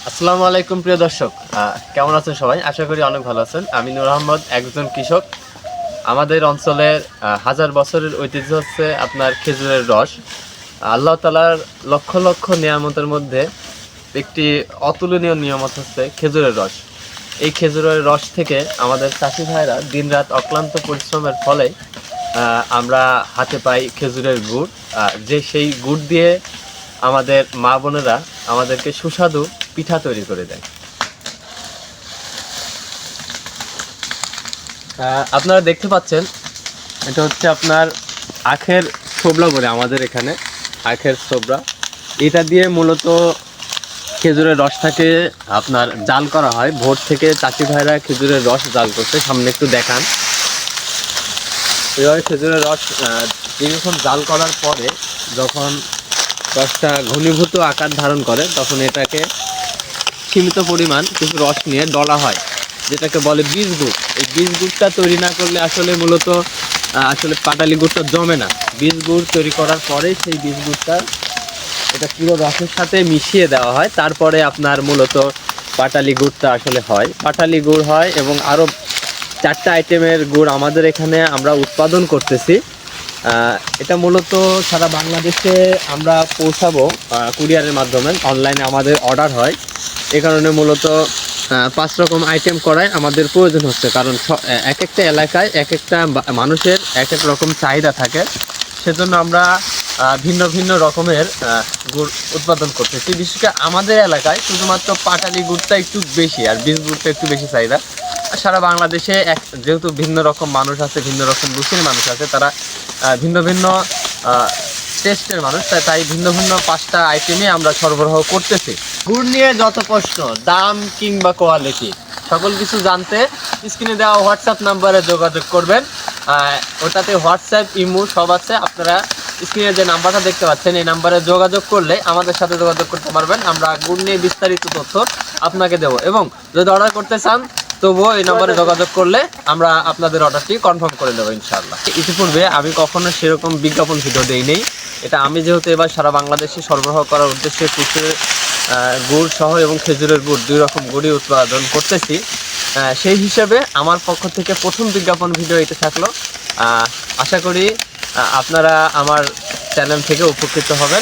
আসসালামু আলাইকুম প্রিয় দর্শক, কেমন আছেন সবাই? আশা করি অনেক ভালো আছেন। আমি নূর আহমদ, একজন কৃষক। আমাদের অঞ্চলের হাজার বছরের ঐতিহ্য হচ্ছে আপনার খেজুরের রস। আল্লাহ তাআলার লক্ষ লক্ষ নিয়ামতের মধ্যে একটি অতুলনীয় নিয়ামত হচ্ছে খেজুরের রস। এই খেজুরের রস থেকে আমাদের চাষি ভাইরা দিনরাত অক্লান্ত পরিশ্রমের ফলে আমরা হাতে পাই খেজুরের গুড়। সেই গুড় দিয়ে আমাদের মা বোনেরা আমাদেরকে সুস্বাদু পিঠা তৈরি করে দেয়। আপনারা দেখতে পাচ্ছেন, এটা হচ্ছে আপনার আখের ছোবড়া বলে আমাদের এখানে, আখের ছোবড়া। এটা দিয়ে মূলত খেজুরের রসটাকে আপনার জাল করা হয়। ভোর থেকে চাষি ভাইরা খেজুরের রস জাল করতে, সামনে একটু দেখান। এভাবে খেজুরের রস দীর্ঘক্ষণ জাল করার পরে যখন রসটা ঘনীভূত আকার ধারণ করে, তখন এটাকে সীমিত পরিমাণ কিছু রস নিয়ে ডলা হয়, যেটাকে বলে বীজ গুড়। এই বীজ গুড়টা তৈরি না করলে আসলে মূলত পাটালি গুড়টা জমে না। বীজ গুড় তৈরি করার পরে সেই বীজ গুড়টা এটা পুরো রসের সাথে মিশিয়ে দেওয়া হয়, তারপরে আপনার মূলত পাটালি গুড়টা আসলে হয়। পাটালি গুড় হয় এবং আরও 4টা আইটেমের গুড় আমাদের এখানে আমরা উৎপাদন করতেছি। এটা মূলত সারা বাংলাদেশে আমরা পৌঁছাবো কুরিয়ারের মাধ্যমে। অনলাইনে আমাদের অর্ডার হয়, এ কারণে মূলত 5 রকম আইটেম করাই আমাদের প্রয়োজন হচ্ছে। কারণ এক একটা এলাকায় এক একটা মানুষের এক এক রকম চাহিদা থাকে, সেজন্য আমরা ভিন্ন ভিন্ন রকমের গুড় উৎপাদন করতেছি। বিশেষ করে আমাদের এলাকায় শুধুমাত্র পাটালি গুড়টা একটু বেশি, আর বীজ গুড়টা একটু বেশি চাহিদা। সারা বাংলাদেশে যেহেতু ভিন্ন রকম মানুষ আছে, ভিন্ন রকম রুচির মানুষ আছে, তারা ভিন্ন ভিন্ন টেস্টের মানুষ, তাই ভিন্ন ভিন্ন 5টা আইটেমে আমরা সরবরাহ করতেছি। গুড় নিয়ে যত প্রশ্ন, দাম কিংবা কোয়ালিটি, সকল কিছু জানতে স্ক্রিনে দেওয়া হোয়াটসঅ্যাপ নাম্বারে যোগাযোগ করবেন। ওটাতে হোয়াটসঅ্যাপ, ইমো সব আছে। আপনারা স্ক্রিনে যে নাম্বারটা দেখতে পাচ্ছেন, এই নাম্বারে যোগাযোগ করলে আমাদের সাথে যোগাযোগ করতে পারবেন। আমরা গুড় নিয়ে বিস্তারিত তথ্য আপনাকে দেবো, এবং যদি অর্ডার করতে চান তবুও এই নম্বরে যোগাযোগ করলে আমরা আপনাদের অর্ডারটি কনফার্ম করে দেবো ইনশাআল্লাহ। ইতিপূর্বে আমি কখনো সেরকম বিজ্ঞাপন ভিডিও দেই নেই। এটা আমি যেহেতু এবার সারা বাংলাদেশে সরবরাহ করার উদ্দেশ্যে কুচুরের গুড় সহ এবং খেজুরের গুড় 2 রকম গুড়ই উৎপাদন করতেছি, সেই হিসেবে আমার পক্ষ থেকে প্রথম বিজ্ঞাপন ভিডিও এটা থাকলো। আশা করি আপনারা আমার চ্যানেল থেকে উপকৃত হবেন।